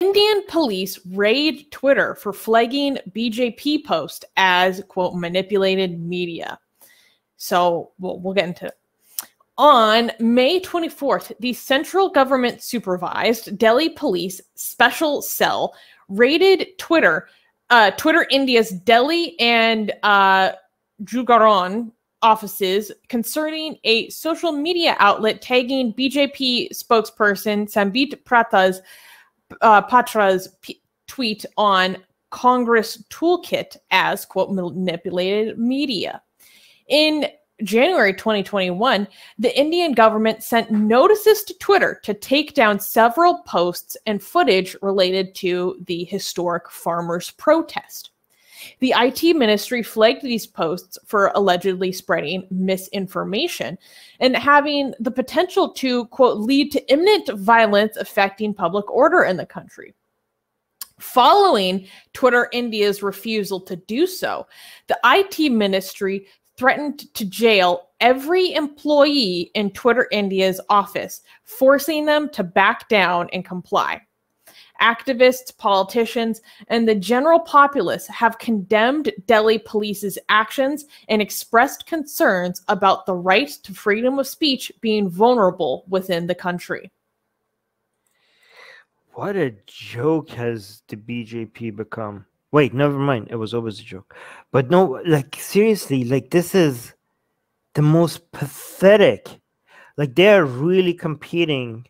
Indian police raid Twitter for flagging BJP post as, quote, manipulated media. So we'll get into it. On May 24th, the central government supervised Delhi Police Special Cell raided Twitter India's Delhi and Gujarat offices concerning a social media outlet tagging BJP spokesperson Sambit Patra's tweet on Congress Toolkit as, quote, manipulated media. In January 2021, the Indian government sent notices to Twitter to take down several posts and footage related to the historic farmers' protest. The IT ministry flagged these posts for allegedly spreading misinformation and having the potential to, quote, lead to imminent violence affecting public order in the country. Following Twitter India's refusal to do so, the IT ministry threatened to jail every employee in Twitter India's office, forcing them to back down and comply. Activists, politicians, and the general populace have condemned Delhi police's actions and expressed concerns about the right to freedom of speech being vulnerable within the country. What a joke has the BJP become? Wait, never mind. It was always a joke. But no, like, seriously, like, this is the most pathetic. Like, they're really competing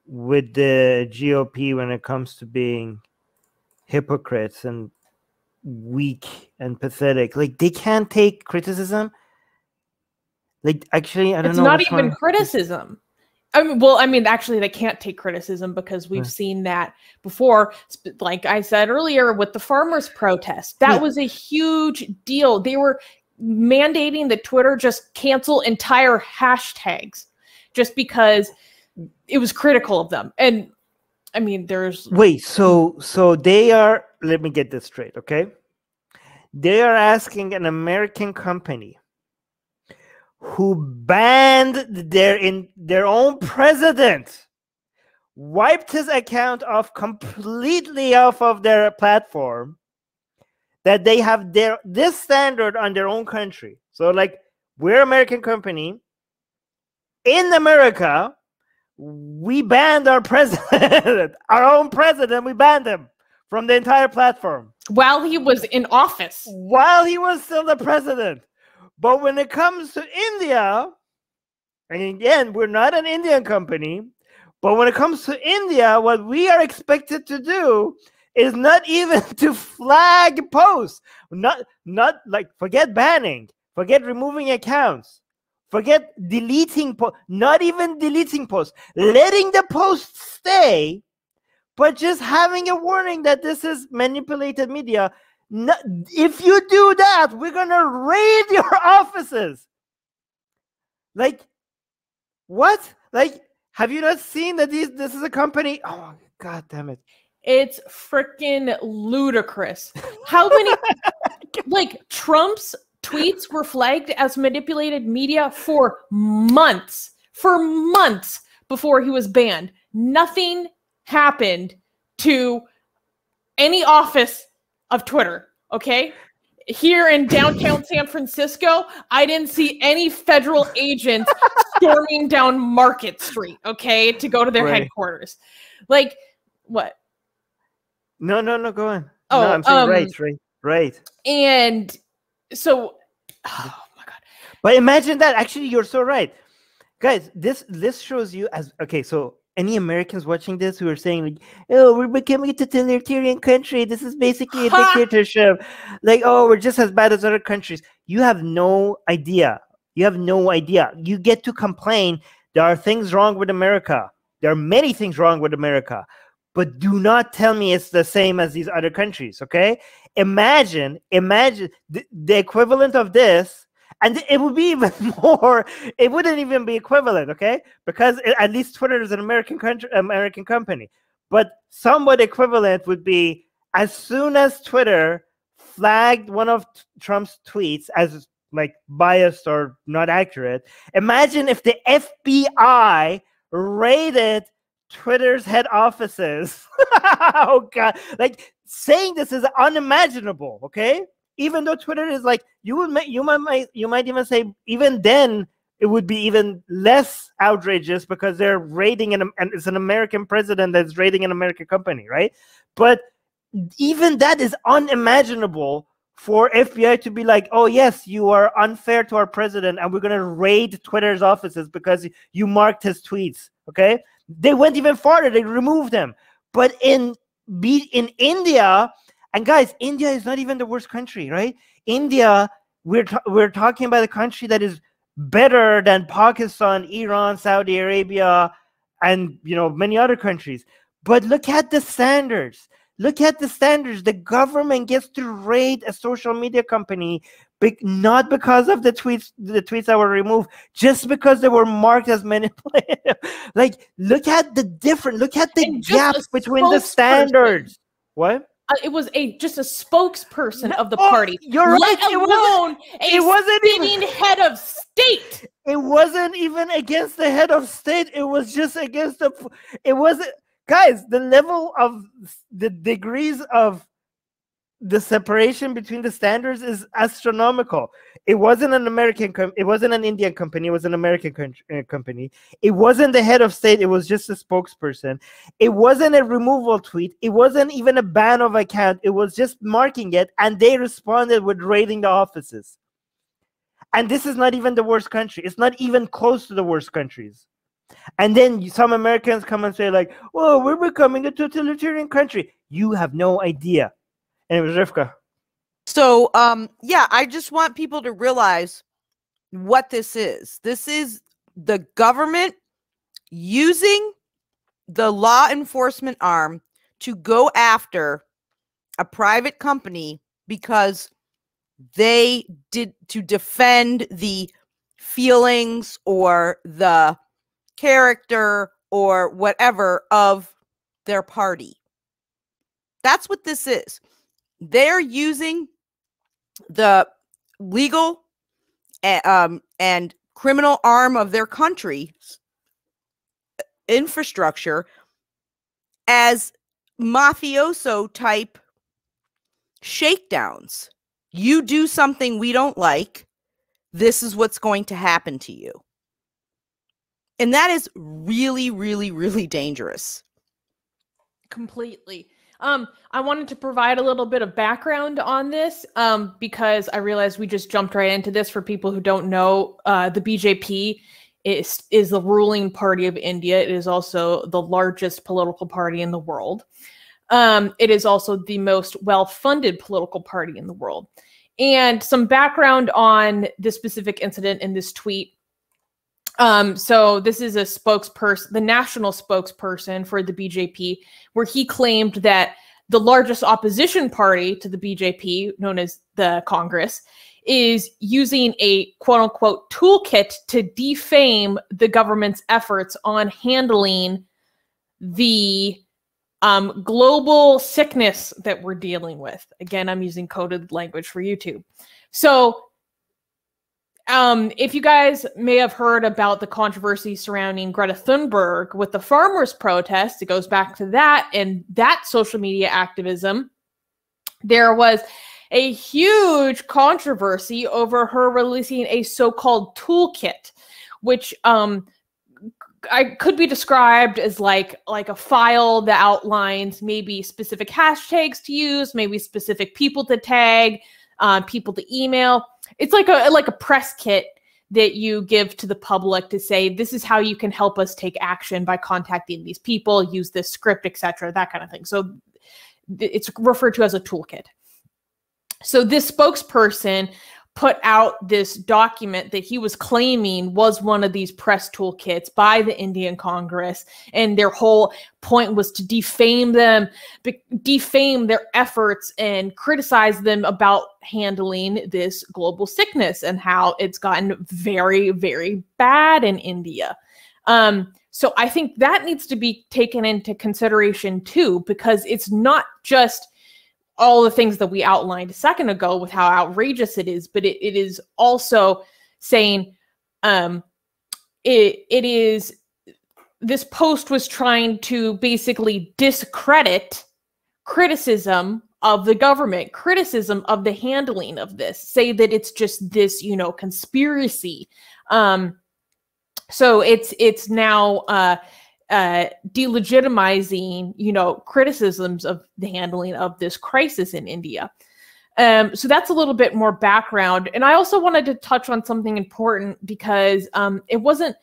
with the GOP when it comes to being hypocrites and weak and pathetic. Like, they can't take criticism. Like, actually, I don't know. It's not even criticism. Actually, they can't take criticism because we've seen that before. Like I said earlier, with the farmers' protest, that was a huge deal. They were mandating that Twitter just cancel entire hashtags just because it was critical of them. And I mean, there's... Wait, so they are... Let me get this straight, okay? They are asking an American company who banned their own president, wiped his account off completely off of their platform, that they have this standard on their own country. So, like, we're an American company. In America, we banned our president, our own president, we banned him from the entire platform. While he was in office. While he was still the president. But when it comes to India, and again, we're not an Indian company, but when it comes to India, what we are expected to do is not even to flag posts. Not like, forget banning, forget removing accounts, forget deleting posts, not even deleting posts, letting the post stay, but just having a warning that this is manipulated media. No, if you do that, we're gonna raid your offices. Like, what? Like, have you not seen that this is a company? Oh, God damn it! It's freaking ludicrous. How many? Like, Trump's tweets were flagged as manipulated media for months before he was banned. Nothing happened to any office of Twitter, okay? Here in downtown San Francisco, I didn't see any federal agents storming down Market Street, okay, to go to their headquarters. Like, what? No, go on. Oh, no, I'm saying right. And so, oh my God. But imagine that. Actually, you're so right. Guys, this shows you as, okay, so any Americans watching this who are saying, like, oh, we're becoming a totalitarian country, this is basically a dictatorship, like, oh, we're just as bad as other countries. You have no idea. You have no idea. You get to complain there are things wrong with America. There are many things wrong with America. But do not tell me it's the same as these other countries, okay? Imagine the equivalent of this. And it would be even more, it wouldn't even be equivalent, okay? Because at least Twitter is an American company. But somewhat equivalent would be, as soon as Twitter flagged one of Trump's tweets as, like, biased or not accurate, imagine if the FBI raided Twitter's head offices. Oh God! Like saying this is unimaginable. Okay, even though Twitter is like you might even say even then it would be even less outrageous because they're raiding and it's an American president that's raiding an American company, right? But even that is unimaginable for FBI to be like, oh yes, you are unfair to our president and we're going to raid Twitter's offices because you marked his tweets. Okay, they went even farther, they removed them. But in India, and guys, India is not even the worst country, right? India, we're talking about a country that is better than Pakistan, Iran, Saudi Arabia, and many other countries. But look at the standards. Look at the standards. The government gets to raid a social media company, not because of the tweets that were removed, just because they were marked as manipulative. Like, look at the gap between the standards. What? It was just a spokesperson of the party. You're right. Let alone it wasn't even head of state. It wasn't even against the head of state. It was just against it wasn't. Guys, the level of the degrees of the separation between the standards is astronomical. It wasn't an American it wasn't an Indian company, it was an American company. It wasn't the head of state, it was just a spokesperson. It wasn't a removal tweet, it wasn't even a ban of account, it was just marking it, and they responded with raiding the offices. And this is not even the worst country. It's not even close to the worst countries. And then some Americans come and say like, "Oh, we're becoming a totalitarian country." You have no idea. And it was Rivka. So, yeah, I just want people to realize what this is. This is the government using the law enforcement arm to go after a private company because they did to defend the feelings or the character or whatever of their party. That's what this is. They're using the legal and criminal arm of their country's infrastructure as mafioso type shakedowns. You do something we don't like, this is what's going to happen to you. And that is really, really, really dangerous. Completely. I wanted to provide a little bit of background on this because I realized we just jumped right into this. For people who don't know, the BJP is the ruling party of India. It is also the largest political party in the world. It is also the most well-funded political party in the world. And some background on this specific incident in this tweet. So this is a spokesperson, the national spokesperson for the BJP, where he claimed that the largest opposition party to the BJP, known as the Congress, is using a quote-unquote toolkit to defame the government's efforts on handling the global sickness that we're dealing with. Again, I'm using coded language for YouTube. So if you guys may have heard about the controversy surrounding Greta Thunberg with the farmers' protest, it goes back to that and that social media activism. There was a huge controversy over her releasing a so-called toolkit, which could be described as like a file that outlines maybe specific hashtags to use, maybe specific people to tag, people to email. It's like a press kit that you give to the public to say, this is how you can help us take action by contacting these people, use this script, etc., that kind of thing. So it's referred to as a toolkit. So this spokesperson put out this document that he was claiming was one of these press toolkits by the Indian Congress, and their whole point was to defame them, defame their efforts, and criticize them about handling this global sickness and how it's gotten very, very bad in India. So I think that needs to be taken into consideration too, because it's not just all the things that we outlined a second ago with how outrageous it is, but it is also saying it is this post was trying to basically discredit criticism of the government, criticism of the handling of this, say that it's just this, you know, conspiracy. So it's now delegitimizing, you know, criticisms of the handling of this crisis in India. So that's a little bit more background. And I also wanted to touch on something important because it wasn't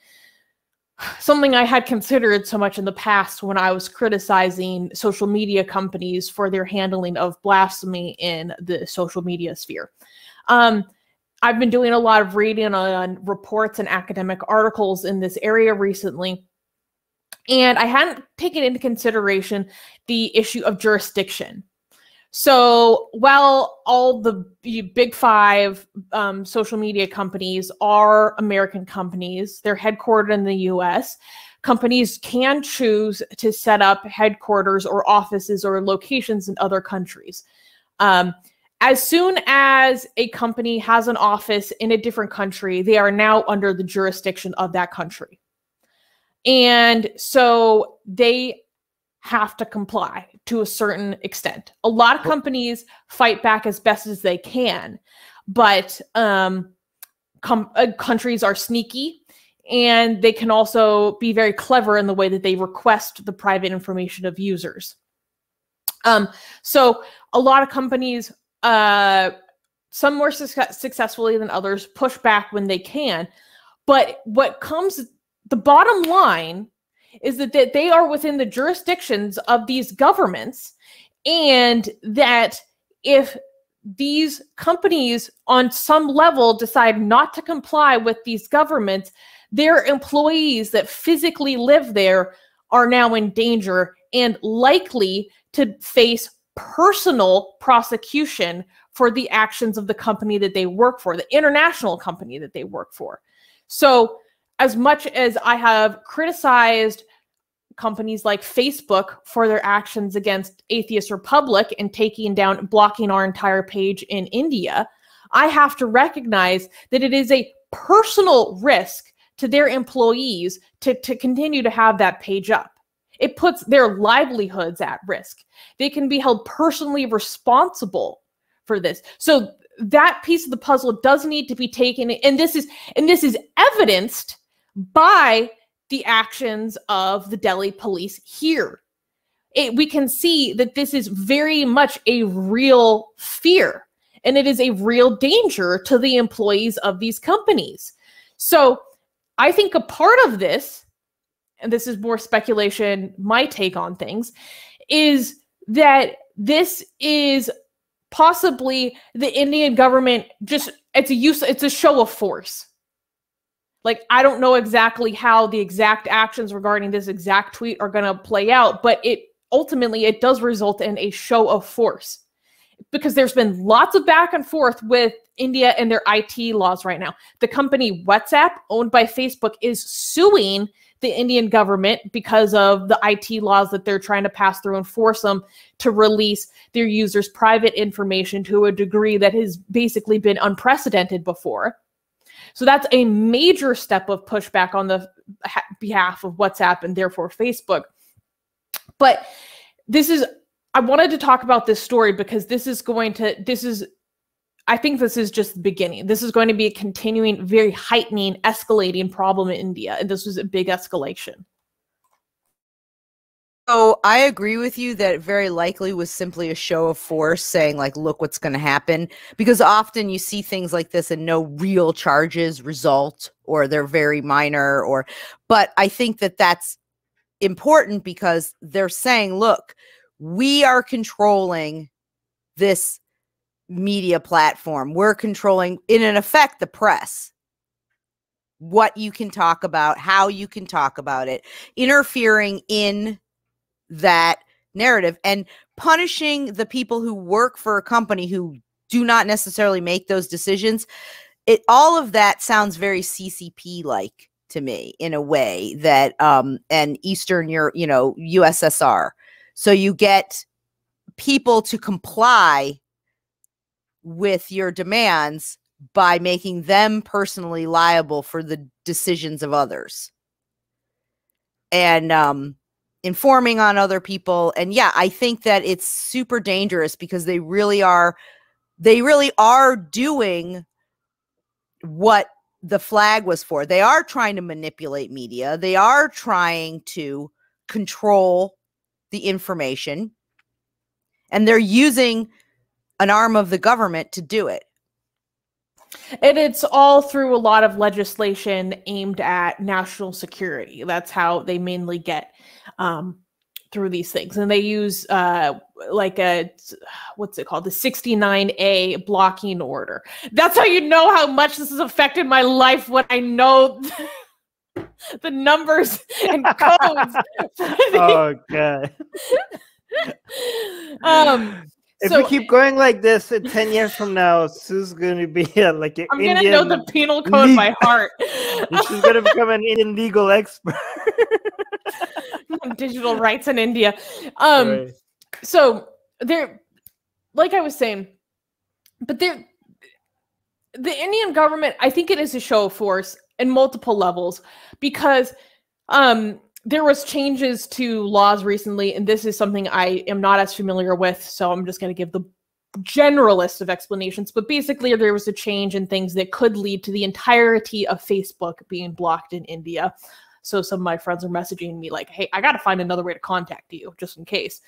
something I had considered so much in the past when I was criticizing social media companies for their handling of blasphemy in the social media sphere. I've been doing a lot of reading on reports and academic articles in this area recently, and I hadn't taken into consideration the issue of jurisdiction. So while all the big five social media companies are American companies, they're headquartered in the US, companies can choose to set up headquarters or offices or locations in other countries. As soon as a company has an office in a different country, they are now under the jurisdiction of that country. And so they have to comply to a certain extent. A lot of companies fight back as best as they can, but countries are sneaky, and they can also be very clever in the way that they request the private information of users. So a lot of companies, some more successfully than others, push back when they can. But the bottom line is that they are within the jurisdictions of these governments, and that if these companies on some level decide not to comply with these governments, their employees that physically live there are now in danger and likely to face personal prosecution for the actions of the company that they work for, the international company that they work for. So as much as I have criticized companies like Facebook for their actions against Atheist Republic and blocking our entire page in India, I have to recognize that it is a personal risk to their employees to continue to have that page up. It puts their livelihoods at risk. They can be held personally responsible for this. So that piece of the puzzle does need to be taken, and this is evidenced by the actions of the Delhi police here. We can see that this is very much a real fear, and it is a real danger to the employees of these companies. So I think a part of this, and this is more speculation, my take on things, is that this is possibly the Indian government it's a show of force. Like, I don't know exactly how the exact actions regarding this exact tweet are going to play out, but ultimately it does result in a show of force, because there's been lots of back and forth with India and their IT laws right now. The company WhatsApp, owned by Facebook, is suing the Indian government because of the IT laws that they're trying to pass through and force them to release their users' private information to a degree that has basically been unprecedented before. So that's a major step of pushback on the behalf of WhatsApp and therefore Facebook. But I wanted to talk about this story because I think this is just the beginning. This is going to be a continuing, very heightening, escalating problem in India. And this was a big escalation. So I agree with you that it very likely was simply a show of force saying, like, look what's going to happen. Because often you see things like this and no real charges result, or they're very minor. But I think that that's important because they're saying, look, we are controlling this media platform. We're controlling, in effect, the press. What you can talk about, how you can talk about it, interfering in that narrative and punishing the people who work for a company who do not necessarily make those decisions. All of that sounds very CCP like to me, in a way that and Eastern Europe, USSR. So you get people to comply with your demands by making them personally liable for the decisions of others. and informing on other people. And yeah, I think that it's super dangerous because they really are doing what the flag was for. They are trying to manipulate media. They are trying to control the information, and they're using an arm of the government to do it. And it's all through a lot of legislation aimed at national security. That's how they mainly get through these things. And they use like a, what's it called? The 69A blocking order. That's how you know how much this has affected my life, when I know the numbers and codes. Oh, God. If we keep going like this, in 10 years from now, Sue's going to be like an Indian. I'm going to know the penal code by heart. She's going to become an Indian legal expert. Digital rights in India. Right. So they're, like I was saying, but the Indian government, I think it is a show of force in multiple levels, because there was changes to laws recently, and this is something I am not as familiar with, so I'm just going to give the generalist of explanations. But basically, there was a change in things that could lead to the entirety of Facebook being blocked in India. So some of my friends are messaging me like, hey, I got to find another way to contact you, just in case.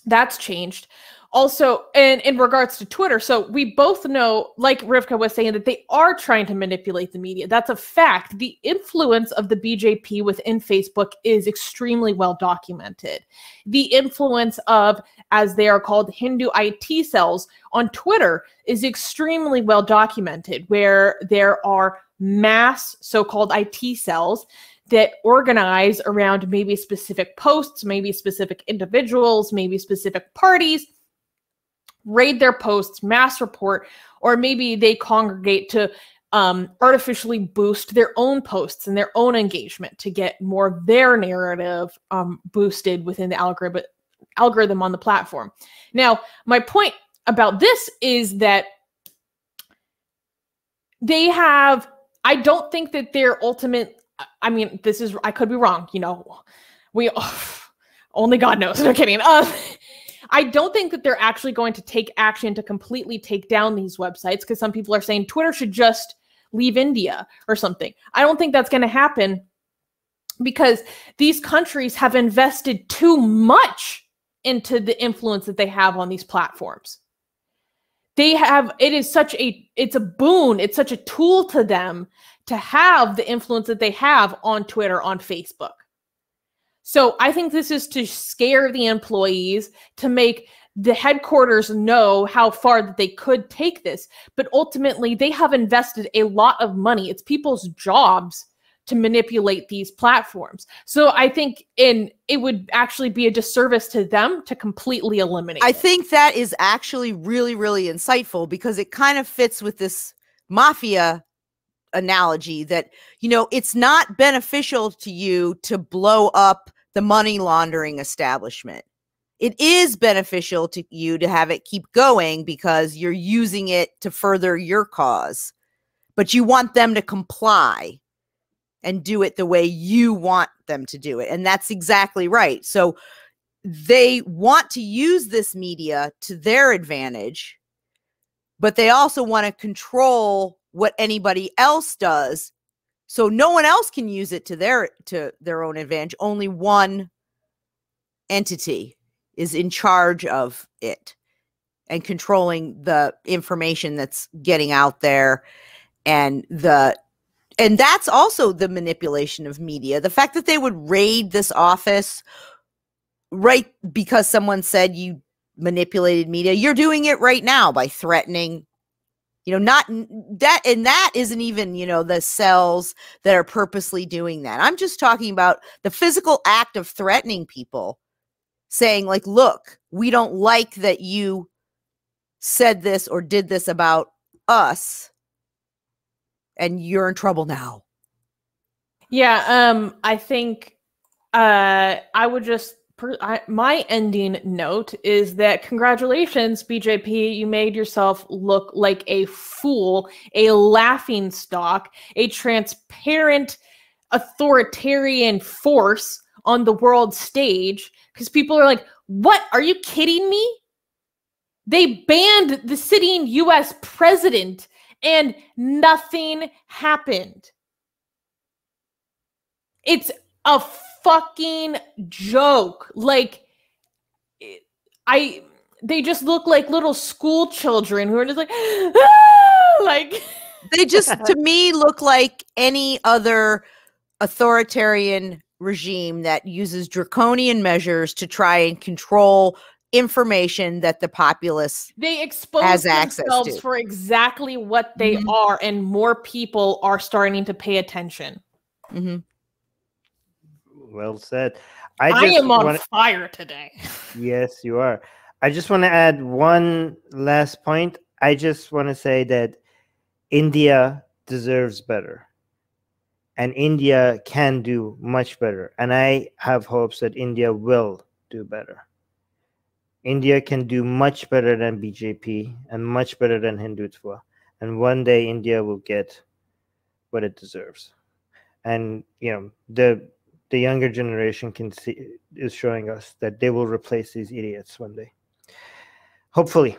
That's changed. Also, and in regards to Twitter, so we both know, like Rivka was saying, that they are trying to manipulate the media. That's a fact. The influence of the BJP within Facebook is extremely well documented. The influence of, as they are called, Hindu IT cells on Twitter is extremely well documented, where there are mass so-called IT cells that organize around maybe specific posts, maybe specific individuals, maybe specific parties, raid their posts, mass report, or maybe they congregate to artificially boost their own posts and their own engagement to get more of their narrative boosted within the algorithm on the platform. Now, my point about this is that they have, I don't think that their ultimate, I mean, this is, I could be wrong, you know, only God knows, no kidding. I don't think that they're actually going to take action to completely take down these websites, because some people are saying Twitter should just leave India or something. I don't think that's going to happen, because these countries have invested too much into the influence that they have on these platforms. They have, it's a boon, it's such a tool to them to have the influence that they have on Twitter, on Facebook. So I think this is to scare the employees, to make the headquarters know how far that they could take this. But ultimately, they have invested a lot of money. It's people's jobs to manipulate these platforms. So I think it would actually be a disservice to them to completely eliminate it. I think that is actually really, really insightful, because it kind of fits with this mafia analogy that, you know, it's not beneficial to you to blow up the money laundering establishment. It is beneficial to you to have it keep going because you're using it to further your cause, but you want them to comply and do it the way you want them to do it. And that's exactly right. So they want to use this media to their advantage, but they also want to control what anybody else does, so no one else can use it to their own advantage. Only one entity is in charge of it and controlling the information that's getting out there. And that's also the manipulation of media. The fact that they would raid this office right because someone said you manipulated media. You're doing it right now by threatening, you know, not that, and that isn't even, you know, the cells that are purposely doing that. I'm just talking about the physical act of threatening people, saying like, look, we don't like that you said this or did this about us, and you're in trouble now. Yeah, I think I would just, my ending note is that congratulations, BJP, you made yourself look like a fool, a laughing stock, a transparent authoritarian force on the world stage because people are like, what? Are you kidding me? They banned the sitting US president and nothing happened. It's a fucking joke. Like, they just look like little school children who are just like, ah! Like they just, to me, look like any other authoritarian regime that uses draconian measures to try and control information that the populace they expose has access themselves to for exactly what they are, and more people are starting to pay attention. Well said. I am on fire today. Yes, you are. I just want to add one last point. I just want to say that India deserves better. And India can do much better. And I have hopes that India will do better. India can do much better than BJP and much better than Hindutva. And one day India will get what it deserves. And, you know, the younger generation is showing us that they will replace these idiots one day. Hopefully.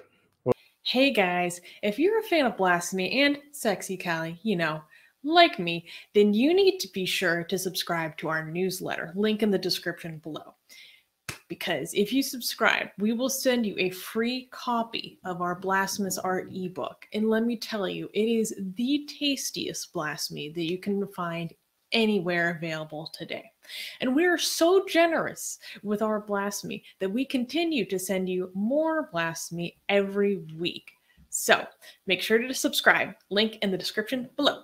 Hey guys, if you're a fan of Blasphemy and Sexy Callie, you know, like me, then you need to be sure to subscribe to our newsletter, link in the description below. Because if you subscribe, we will send you a free copy of our Blasphemous Art ebook. And let me tell you, it is the tastiest blasphemy that you can find anywhere available today. And we are so generous with our blasphemy that we continue to send you more blasphemy every week. So make sure to subscribe, link in the description below.